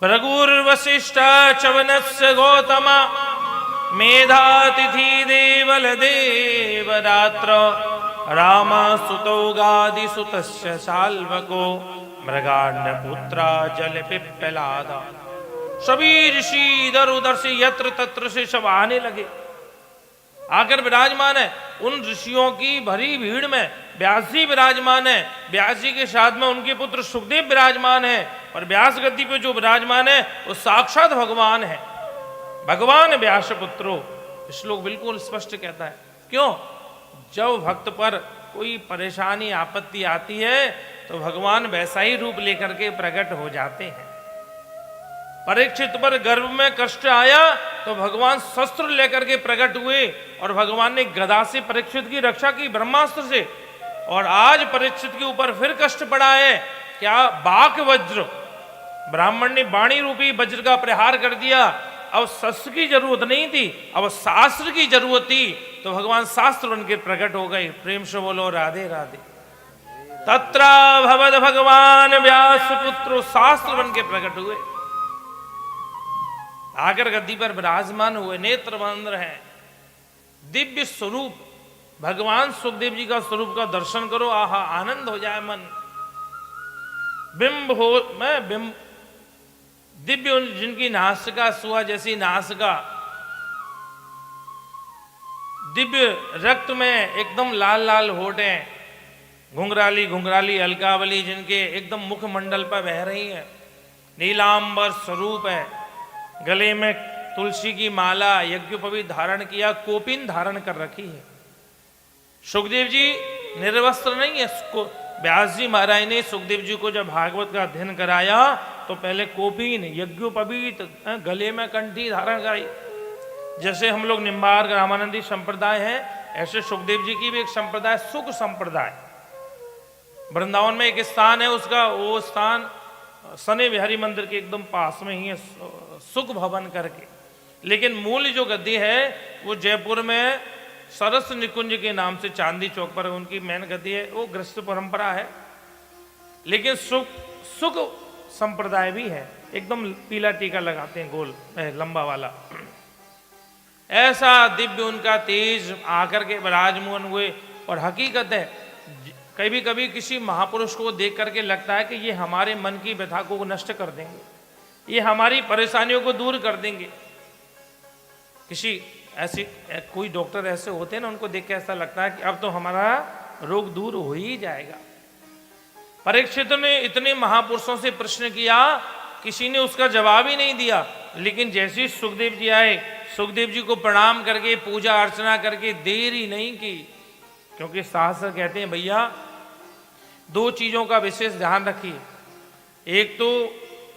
भृगुर्वसिष्ठ चवनस्य गौतम मेधातिथि देवल देवरात्र राम सुतो गादि सुतस्य साल्वको मृगाण्य पुत्रा जल पिप्पलादा। सभी ऋषि इधर उधर से यत्र तत्र से सब आने लगे, आकर विराजमान है। उन ऋषियों की भरी भीड़ में व्यास जी विराजमान है, व्यास जी के साथ में उनके पुत्र सुखदेव विराजमान है, और व्यास गद्दी पे जो विराजमान है वो साक्षात भगवान है, भगवान व्यास पुत्रो। श्लोक बिल्कुल स्पष्ट कहता है। क्यों? जब भक्त पर कोई परेशानी आपत्ति आती है तो भगवान वैसा ही रूप लेकर के प्रकट हो जाते हैं। परीक्षित पर गर्भ में कष्ट आया तो भगवान शस्त्र लेकर के प्रकट हुए, और भगवान ने गदा से परीक्षित की रक्षा की, ब्रह्मास्त्र से। और आज परीक्षित के ऊपर फिर कष्ट पड़ा है, क्या? बाक वज्र, ब्राह्मण ने वाणी रूपी वज्र का प्रहार कर दिया। अब शस्त्र की जरूरत नहीं थी, अब शास्त्र की जरूरत थी, तो भगवान शास्त्र उनके प्रकट हो गए। प्रेम से बोलो राधे राधे। तत्र भवद भगवान व्यास पुत्र, शास्त्र बन के प्रकट हुए, आकर गद्दी पर विराजमान हुए, नेत्र बंद है, दिव्य स्वरूप भगवान सुखदेव जी का स्वरूप का दर्शन करो, आहा आनंद हो जाए मन। बिंब हो, मैं बिंब दिव्य, जिनकी नासिका सुहा जैसी नासिका, दिव्य रक्त में एकदम लाल लाल होठ हैं, घुंघराली घुंघराली अलकावली जिनके एकदम मुखमंडल पर बह रही है, नीलांबर स्वरूप है, गले में तुलसी की माला यज्ञोपवीत धारण किया, कोपिन धारण कर रखी है। सुखदेव जी निर्वस्त्र नहीं है। व्यास जी महाराज ने सुखदेव जी को जब भागवत का अध्ययन कराया तो पहले कोपिन यज्ञोपवीत गले में कंठी धारण कराई। जैसे हम लोग निम्बार्क रामानंदी संप्रदाय है, ऐसे सुखदेव जी की भी एक संप्रदाय सुख संप्रदाय। वृंदावन में एक स्थान है उसका, वो स्थान सने विहारी मंदिर के एकदम पास में ही है, सुख भवन करके। लेकिन मूल जो गद्दी है वो जयपुर में सरस निकुंज के नाम से चांदी चौक पर उनकी मेन गद्दी है, वो गृहस्थ परंपरा है। लेकिन सुख संप्रदाय भी है, एकदम पीला टीका लगाते हैं गोल लंबा वाला। ऐसा दिव्य उनका तेज आकर के विराजमान हुए। और हकीकत है, कभी कभी किसी महापुरुष को देख करके लगता है कि ये हमारे मन की व्यथा को नष्ट कर देंगे, ये हमारी परेशानियों को दूर कर देंगे। किसी ऐसी कोई डॉक्टर ऐसे होते हैं ना, उनको देख के ऐसा लगता है कि अब तो हमारा रोग दूर हो ही जाएगा। परीक्षित ने इतने महापुरुषों से प्रश्न किया, किसी ने उसका जवाब ही नहीं दिया। लेकिन जैसे ही सुखदेव जी आए, सुखदेव जी को प्रणाम करके पूजा अर्चना करके देर ही नहीं की, क्योंकि शास्त्र कहते हैं भैया दो चीजों का विशेष ध्यान रखिए। एक तो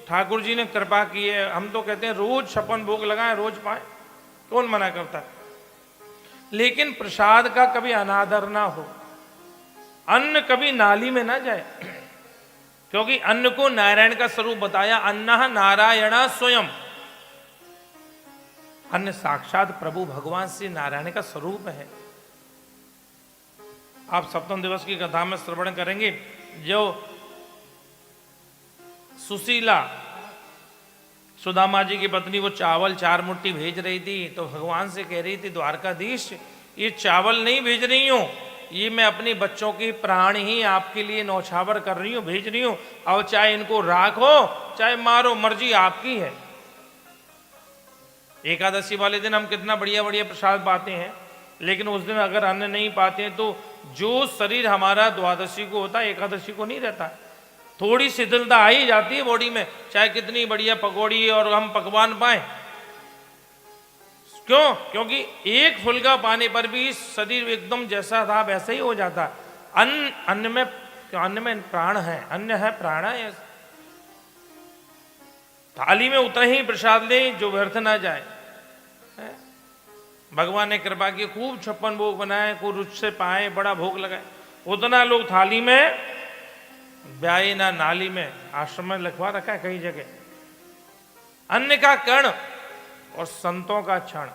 ठाकुर जी ने कृपा की है, हम तो कहते हैं रोज छप्पन भोग लगाएं, रोज पाए, कौन मना करता है। लेकिन प्रसाद का कभी अनादर ना हो, अन्न कभी नाली में ना जाए, क्योंकि अन्न को नारायण का स्वरूप बताया, अन्नः नारायण स्वयं। अन्न साक्षात प्रभु भगवान श्री नारायण का स्वरूप है। आप सप्तम दिवस की कथा में श्रवण करेंगे, जो सुशीला सुदामा जी की पत्नी वो चावल 4 मुट्ठी भेज रही थी, तो भगवान से कह रही थी द्वारकाधीश ये चावल नहीं भेज रही हूं, ये मैं अपने बच्चों की प्राण ही आपके लिए नौछावर कर रही हूं, भेज रही हूं। और चाहे इनको राखो चाहे मारो, मर्जी आपकी है। एकादशी वाले दिन हम कितना बढ़िया बढ़िया प्रसाद पाते हैं, लेकिन उस दिन अगर अन्न नहीं पाते हैं तो जो शरीर हमारा द्वादशी को होता है एकादशी को नहीं रहता। थोड़ी शिथिलता आ ही जाती है बॉडी में, चाहे कितनी बढ़िया पकौड़ी और हम पकवान पाए। क्यों? क्योंकि एक फुल्का पाने पर भी शरीर एकदम जैसा था वैसा ही हो जाता। अन्न में प्राण है, अन्न है प्राण है। थाली में उतना ही प्रसाद लें जो व्यर्थ ना जाए। भगवान ने कृपा की, खूब 56 भोग बनाए, खूब रुच से पाए, बड़ा भोग लगाए। उतना लोग थाली में ब्याई ना नाली में, आश्रम में लिखवा रखा है कई जगह। अन्न का कण और संतों का क्षण,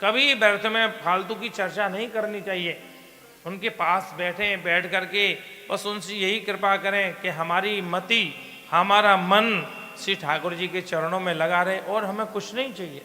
कभी व्यर्थ में फालतू की चर्चा नहीं करनी चाहिए। उनके पास बैठ करके बस उनसे यही कृपा करें कि हमारी मति, हमारा मन श्री ठाकुर जी के चरणों में लगा रहे और हमें कुछ नहीं चाहिए।